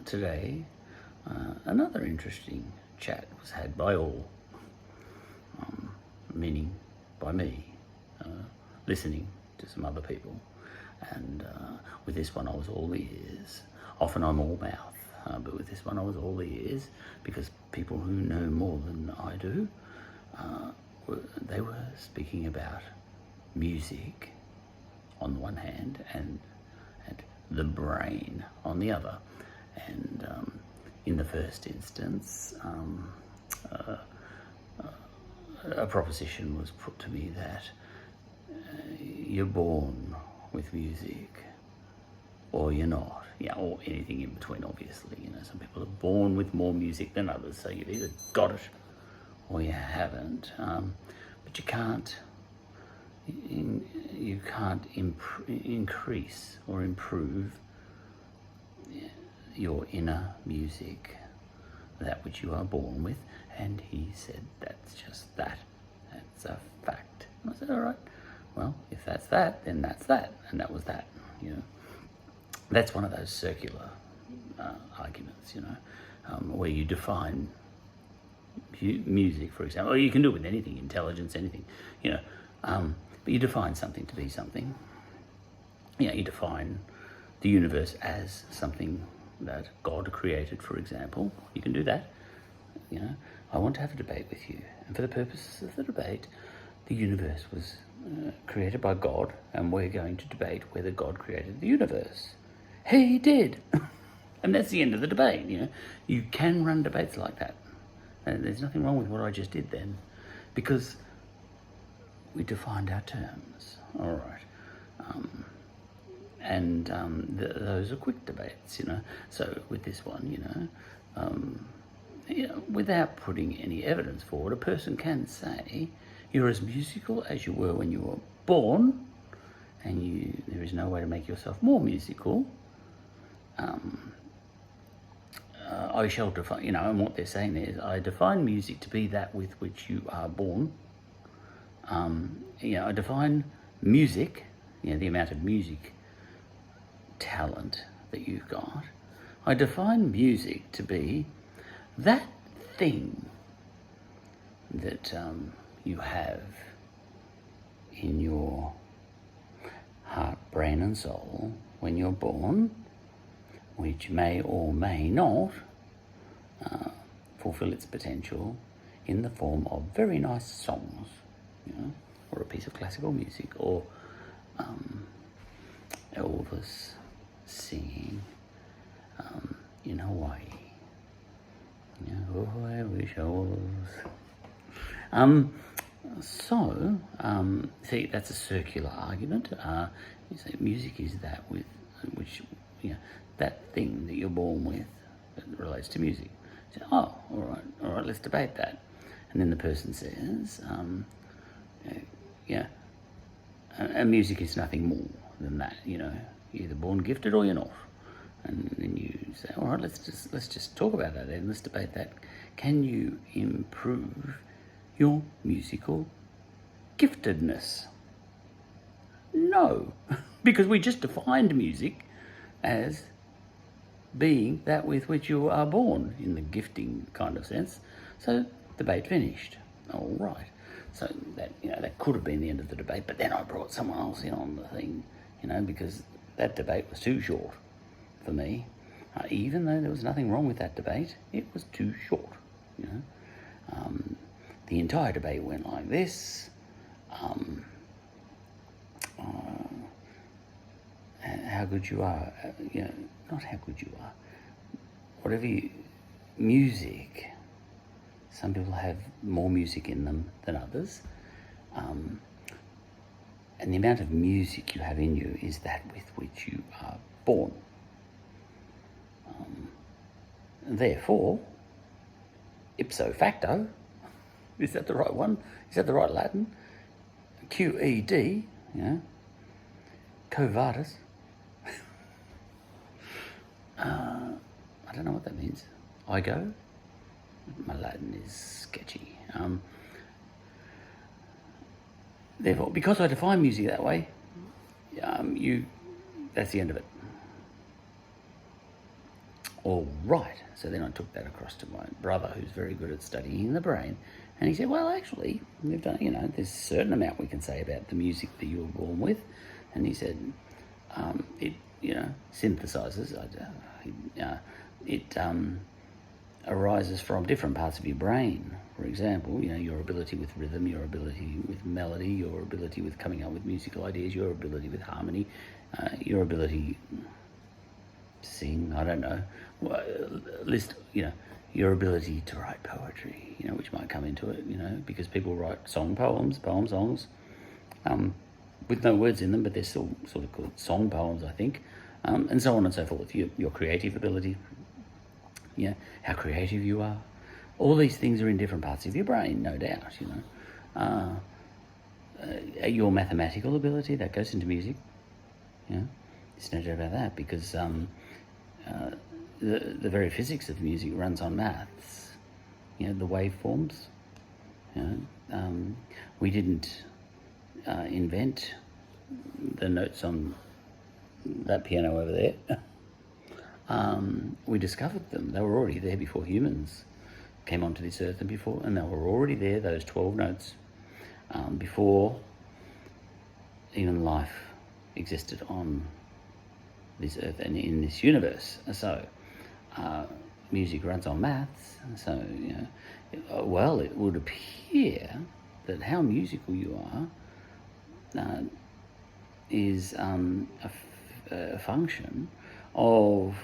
today, another interesting chat was had by all, meaning by me, listening to some other people. And with this one, I was all ears. Often I'm all mouth, but with this one, I was all ears because people who know more than I do, they were speaking about music on the one hand and the brain on the other. And in the first instance, a proposition was put to me that you're born with music or you're not, or anything in between, obviously. Some people are born with more music than others, so you've either got it or you haven't. But you can't increase or improve your inner music, that which you are born with. And he said, that's just that. That's a fact. And I said, all right, well, if that's that, then that's that. And that was that, That's one of those circular arguments, where you define music, for example, or you can do it with anything, intelligence, anything, but you define something to be something. You define the universe as something that God created, for example. You can do that. I want to have a debate with you, and for the purposes of the debate, the universe was created by God, and we're going to debate whether God created the universe. He did. And that's the end of the debate. You can run debates like that. And there's nothing wrong with what I just did then, because we defined our terms. All right. Those are quick debates, So with this one, without putting any evidence forward, a person can say you're as musical as you were when you were born, and there is no way to make yourself more musical. I shall define, and what they're saying there is, I define music to be that with which you are born. I define music, the amount of music talent that you've got. I define music to be that thing that you have in your heart, brain and soul when you're born, which may or may not fulfill its potential in the form of very nice songs, or a piece of classical music, or Elvis singing in Hawaii. Oh, I wish I was. See, that's a circular argument. You say music is that with which, that thing that you're born with that relates to music. You say, oh, all right, let's debate that. And then the person says, and music is nothing more than that. You're either born gifted or you're not. And then you say, all right, let's just talk about that and let's debate that. Can you improve your musical giftedness? No, because we just defined music as being that with which you are born in the gifting kind of sense. So debate finished. All right. So that could have been the end of the debate, but then I brought someone else in on the thing, because that debate was too short for me. Even though there was nothing wrong with that debate, it was too short. The entire debate went like this. How good you are, not how good you are. Whatever music, some people have more music in them than others. And the amount of music you have in you is that with which you are born. Therefore, ipso facto, is that the right one? Is that the right Latin? QED, quo vadis. I don't know what that means. I go. My Latin is sketchy. Therefore, because I define music that way, that's the end of it. all right. So then I took that across to my brother, who's very good at studying the brain, and he said, well, actually, we've done, there's a certain amount we can say about the music that you were born with. And he said, it, synthesizes, it arises from different parts of your brain. For example, your ability with rhythm, your ability with melody, your ability with coming up with musical ideas, your ability with harmony, your ability to sing, I don't know, your ability to write poetry, which might come into it, because people write songs, with no words in them, but they're still sort of called song poems, I think, and so on and so forth. Your creative ability, how creative you are. All these things are in different parts of your brain, no doubt, your mathematical ability, that goes into music, there's no doubt about that, because the very physics of music runs on maths, the waveforms. We didn't invent the notes on that piano over there. We discovered them. They were already there before humans came onto this earth, and they were already there, those 12 notes, before even life existed on this earth and in this universe. So music runs on maths. So it would appear that how musical you are is a function of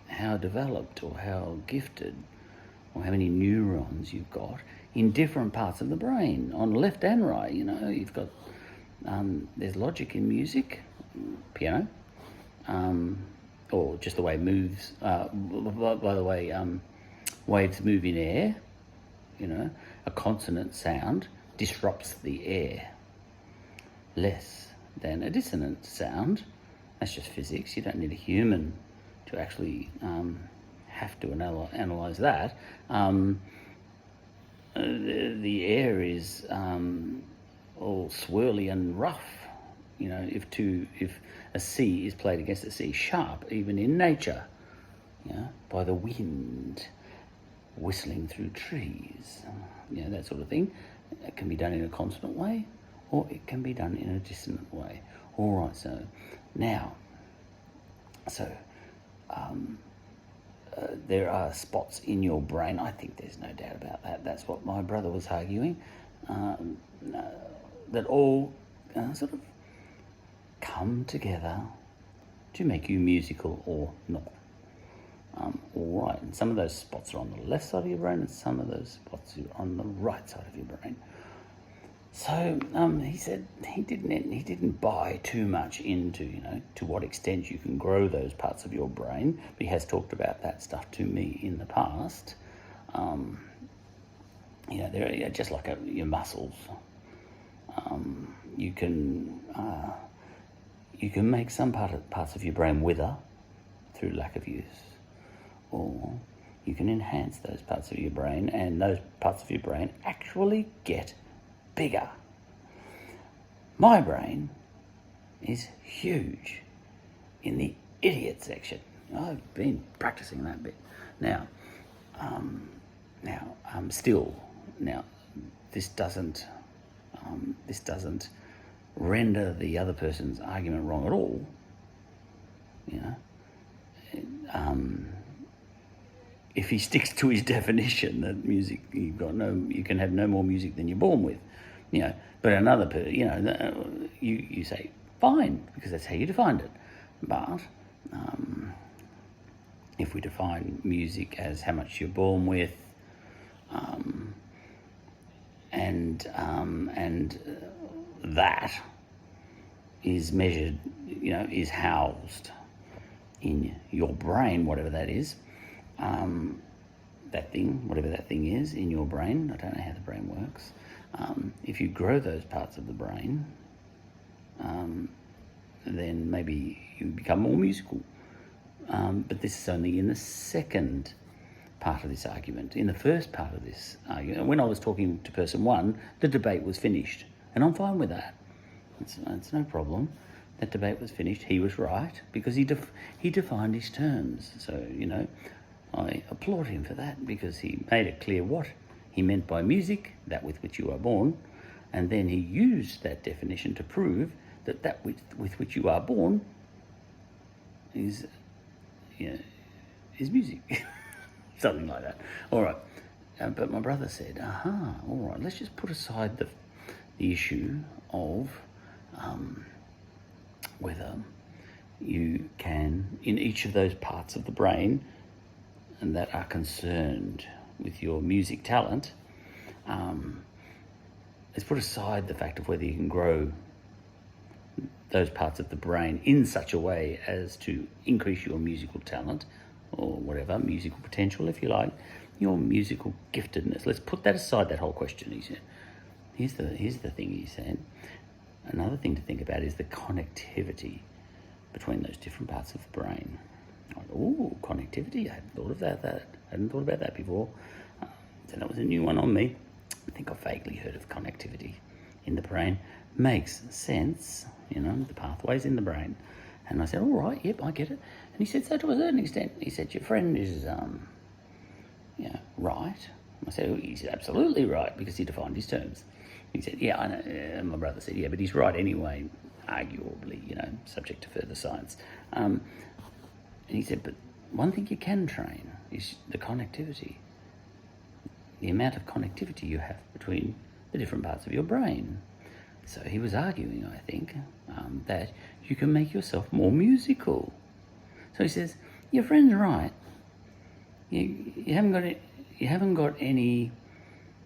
how developed or how gifted or how many neurons you've got in different parts of the brain, on left and right. You've got there's logic in music, piano, or just the way it moves. By the way, waves move in air. A consonant sound disrupts the air less than a dissonant sound. That's just physics. You don't need a human to actually have to analyze that. The air is all swirly and rough. If a C is played against a C sharp, even in nature, by the wind whistling through trees, that sort of thing. It can be done in a consonant way, or it can be done in a dissonant way. All right, so now, there are spots in your brain, I think there's no doubt about that, that's what my brother was arguing, that all sort of come together to make you musical or not. All right, and some of those spots are on the left side of your brain, and some of those spots are on the right side of your brain. So he said he didn't buy too much into to what extent you can grow those parts of your brain, but he has talked about that stuff to me in the past. They're just like your muscles. You can make some parts of your brain wither through lack of use, or you can enhance those parts of your brain, and those parts of your brain actually get bigger. My brain is huge in the idiot section. I've been practicing that bit. Now, this doesn't render the other person's argument wrong at all. If he sticks to his definition that music, you can have no more music than you're born with, But another person, you say fine, because that's how you defined it. But if we define music as how much you're born with, and that is measured, is housed in your brain, whatever that is, whatever that thing is in your brain. I don't know how the brain works. If you grow those parts of the brain, then maybe you become more musical. But this is only in the second part of this argument. In the first part of this argument, when I was talking to person one, the debate was finished, and I'm fine with that. It's no problem. that debate was finished. He was right because he defined his terms. So, I applaud him for that because he made it clear what he meant by music, that with which you are born, and then he used that definition to prove that with which you are born is music. Something like that. All right. But my brother said, all right, let's just put aside the issue of whether you can, in each of those parts of the brain and that are concerned with your music talent, let's put aside the fact of whether you can grow those parts of the brain in such a way as to increase your musical talent or whatever, musical potential, if you like, your musical giftedness. Let's put that aside, that whole question, he said. Here's the thing he said. Another thing to think about is the connectivity between those different parts of the brain. Oh, connectivity, I hadn't thought of that. I hadn't thought about that before. So that was a new one on me. I think I've vaguely heard of connectivity in the brain. Makes sense, the pathways in the brain. And I said, all right, yep, I get it. And he said, so to a certain extent. He said, your friend is, right. I said, he's absolutely right because he defined his terms. He said, yeah, I know. And my brother said, yeah, but he's right anyway, arguably, subject to further science. And he said, but one thing you can train is the connectivity, the amount of connectivity you have between the different parts of your brain. So he was arguing, I think, that you can make yourself more musical. So he says, your friend's right. You haven't got any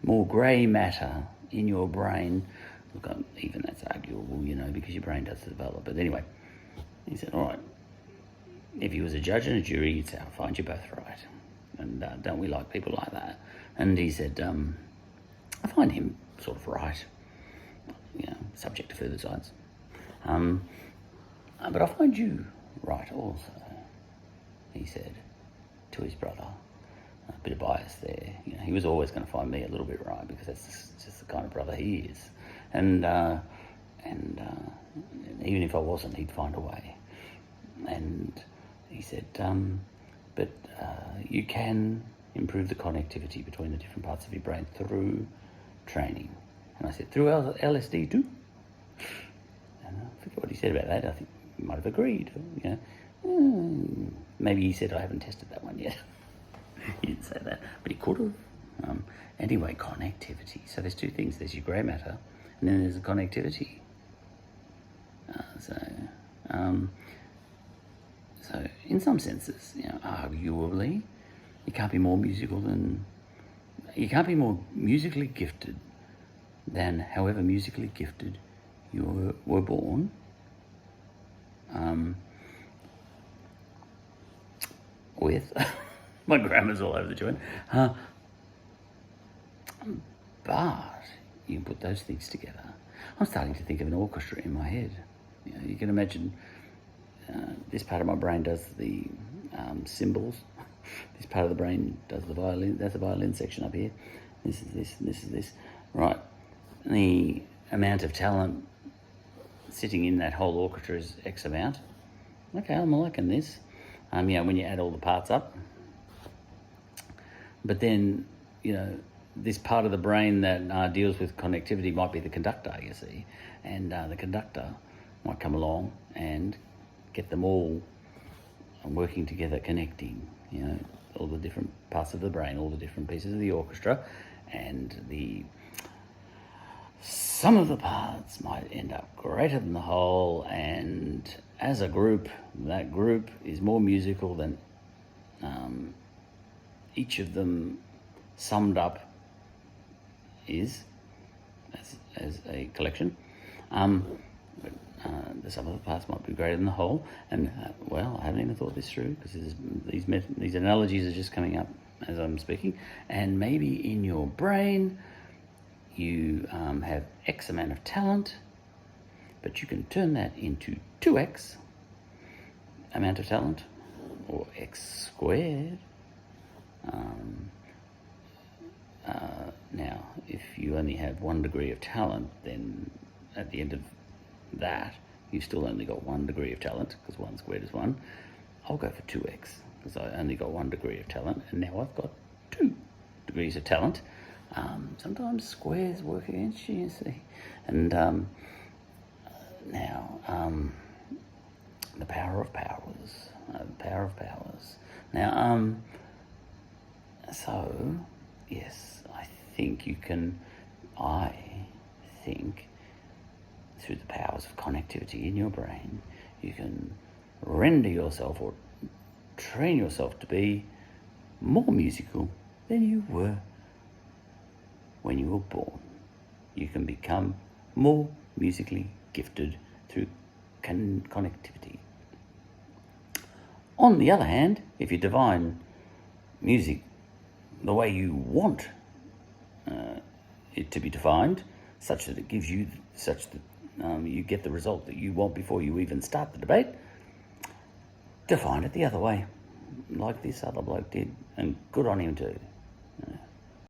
more grey matter in your brain. Look, even that's arguable, because your brain does develop. But anyway, he said, all right, if he was a judge and a jury, he'd say, I'll find you both right. And don't we like people like that? And he said, I find him sort of right, subject to further science. But I find you right also, he said to his brother. A bit of bias there. He was always going to find me a little bit right because that's just the kind of brother he is. And even if I wasn't, he'd find a way. And he said, but you can improve the connectivity between the different parts of your brain through training. And I said, through LSD too? And I forget what he said about that. I think he might have agreed. Maybe he said, I haven't tested that one yet. He didn't say that, but he could have. Anyway, connectivity. So there's two things. There's your grey matter, and then there's the connectivity. So in some senses, arguably, you can't be more musically gifted than however musically gifted you were born. With my grammar's all over the joint. But you can put those things together. I'm starting to think of an orchestra in my head. You can imagine this part of my brain does the cymbals. This part of the brain does the violin. That's the violin section up here. This is this, and this is this. Right. The amount of talent sitting in that whole orchestra is X amount. Okay, I'm liking this. When you add all the parts up. But then, this part of the brain that deals with connectivity might be the conductor, you see. And the conductor might come along and get them all working together, connecting, all the different parts of the brain, all the different pieces of the orchestra. And some of the parts might end up greater than the whole, and as a group, that group is more musical than each of them summed up is as a collection. But the sum of the parts might be greater than the whole. And I haven't even thought this through because these analogies are just coming up as I'm speaking. And maybe in your brain you have X amount of talent, but you can turn that into 2X amount of talent, or X squared. Now, if you only have 1 degree of talent, then at the end of that, you've still only got 1 degree of talent, because 1 squared is 1. I'll go for 2x, because I only got 1 degree of talent, and now I've got 2 degrees of talent. Sometimes squares work against you, you see. And now, the power of powers. Now, so, yes, I think through the powers of connectivity in your brain, you can render yourself or train yourself to be more musical than you were when you were born. You can become more musically gifted through connectivity. On the other hand, if you define music the way you want it to be defined, such that it gives you, you get the result that you want before you even start the debate, define it the other way, like this other bloke did, and good on him too.